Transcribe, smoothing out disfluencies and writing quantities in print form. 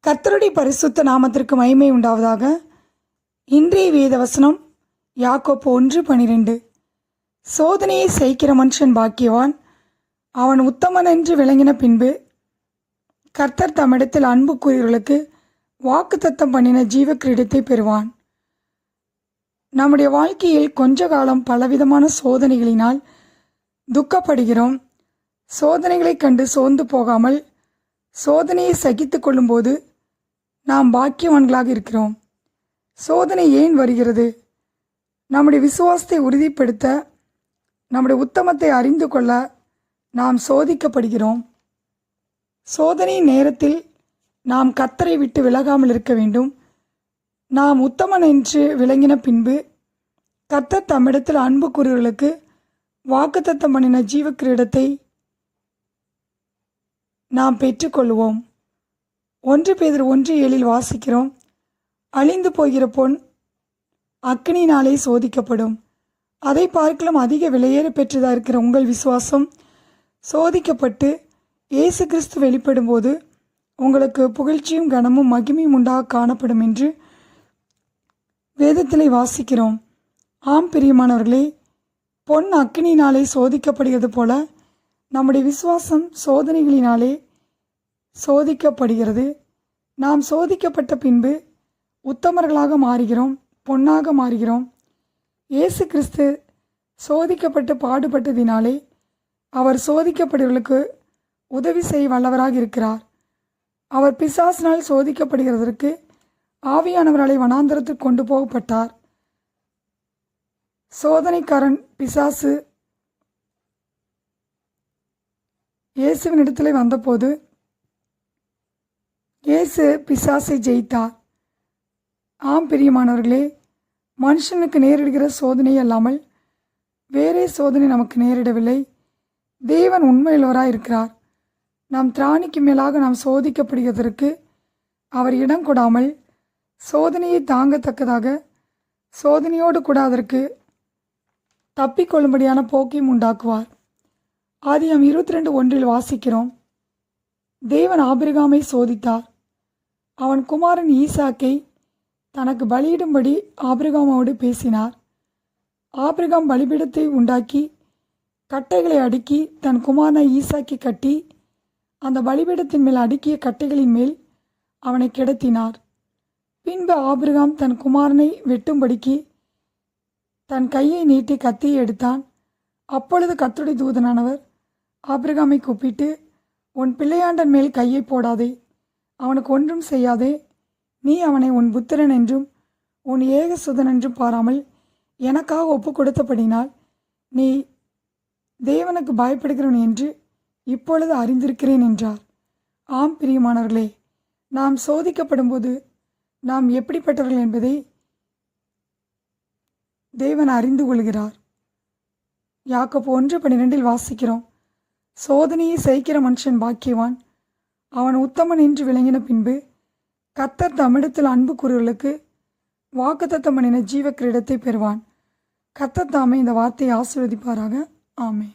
கர்த்தருடைய பரிசுத்த நாமத்திற்கு மகிமை உண்டாவதாக. இன்றைய வேத வசனம் யாக்கோப்பு 1:12. சோதனையை செய்கிற மனுஷன் பாக்கியவான், அவன் உத்தமன் என்று விளங்கின பின்பு கர்த்தர் தம்மிடத்தில் அன்பு கூறியவர்களுக்கு வாக்குத்தத்தம் பண்ணின ஜீவ கிரீடத்தை பெறுவான். நம்முடைய வாழ்க்கையில் கொஞ்ச காலம் பலவிதமான சோதனைகளினால் துக்கப்படுகிறோம். சோதனைகளை கண்டு சோர்ந்து போகாமல் சோதனையை சகித்து கொள்ளும்போது நாம் பாக்கியவான்களாக இருக்கிறோம். சோதனை ஏன் வருகிறது? நம்முடைய விசுவாசத்தை உறுதிப்படுத்த, நம்முடைய உத்தமத்தை அறிந்து கொள்ள நாம் சோதிக்கப்படுகிறோம். சோதனையின் நேரத்தில் நாம் கர்த்தரை விட்டு விலகாமல் இருக்க வேண்டும். நாம் உத்தமன் என்று விளங்கின பின்பு கர்த்தர் தம்மிடத்தில் அன்பு கூறுவர்களுக்கு வாக்குத்தத்தம் பண்ணின ஜீவ கிரீடத்தை நாம் பெற்றுக்கொள்வோம். 1 பேதுரு 1:7 வாசிக்கிறோம், அழிந்து போகிற பொன் அக்கினியினாலே சோதிக்கப்படும். அதை பார்க்கலாம் அதிக விலையேற பெற்றதாக இருக்கிற உங்கள் விசுவாசம் சோதிக்கப்பட்டு இயேசு கிறிஸ்து வெளிப்படும் போது உங்களுக்கு புகழ்ச்சியும் கனமும் மகிமையும் உண்டாக காணப்படும் என்று வேதத்திலே வாசிக்கிறோம். ஆம் பிரியமானவர்களே, பொன் அக்கினியினாலே சோதிக்கப்படுகிறது போல நம்முடைய விசுவாசம் சோதனைகளினாலே சோதிக்கப்படுகிறது. நாம் சோதிக்கப்பட்ட பின்பு உத்தமர்களாக மாறுகிறோம், பொன்னாக மாறுகிறோம். இயேசு கிறிஸ்து சோதிக்கப்பட்டு பாடுபட்டதினாலே அவர் சோதிக்கப்படுவர்களுக்கு உதவி செய்ய வல்லவராக இருக்கிறார். அவர் பிசாசினால் சோதிக்கப்படுகிறதற்கு ஆவியானவர்களை வனாந்தரத்துக்கு கொண்டு போகப்பட்டார். சோதனைக்காரன் பிசாசு இயேசுவினிடத்திலே வந்தபோது இயேசு பிசாசை ஜெயித்தார். ஆம் பிரியமானவர்களே, மனுஷனுக்கு நேரிடுகிற சோதனை அல்லாமல் வேறே சோதனை நமக்கு நேரிடவில்லை. தேவன் உண்மையுள்ளவராக இருக்கிறார். நாம் திராணிக்கு மேலாக நாம் சோதிக்கப்படுவதற்கு அவர் இடம் கொடாமல் சோதனையை தாங்கத்தக்கதாக சோதனையோடு கூட அதற்கு தப்பிக்கொள்ளும்படியான போக்கையும் உண்டாக்குவார். ஆதியாம் 22:1 வாசிக்கிறோம், தேவன் ஆபிரகாமை சோதித்தார். அவன் குமாரன் ஈசாக்கை தனக்கு பலியிடும்படி ஆபிரகாமோடு பேசினார். ஆபிரகாம் பலிபீடத்தை உண்டாக்கி கட்டைகளை அடுக்கி தன் குமாரனை ஈசாக்கை கட்டி அந்த பலிபீடத்தின் மேல் அடுக்கிய கட்டைகளின் மேல் அவனை கிடத்தினார். பின்பு ஆபிரகாம் தன் குமாரனை வெட்டும்படிக்கு தன் கையை நீட்டி கத்தியை எடுத்தான். அப்பொழுது கர்த்தருடைய தூதனானவர் ஆபிரகாமை கூப்பிட்டு, உன் பிள்ளையாண்டன் மேல் கையை போடாதே, அவனுக்கு ஒன்றும் செய்யாதே. நீ அவனை உன் புத்திரன் என்றும் உன் ஏகசுதன் என்றும் பாராமல் எனக்காக ஒப்பு கொடுத்தபடினால் நீ தேவனுக்கு பயப்படுகிறவன் என்று இப்பொழுது அறிந்திருக்கிறேன் என்றார். ஆம் பிரியமானவர்களே, நாம் சோதிக்கப்படும்போது நாம் எப்படிப்பட்டவர்கள் என்பதை தேவன் அறிந்து கொள்கிறார். யாக்கோப்பு 1:12 வாசிக்கிறோம், சோதனையை செய்கிற மனுஷன் பாக்கியவான், அவன் உத்தமன் என்று விளங்கின பின்பு கர்த்தர் தம்மிடத்தில் அன்பு கூறுவர்களுக்கு வாக்குத்தத்தம் பண்ணின ஜீவ கிரீடத்தை பெறுவான். கர்த்தர் தாமே இந்த வார்த்தையை ஆசீர்வதிப்பாராக. ஆமென்.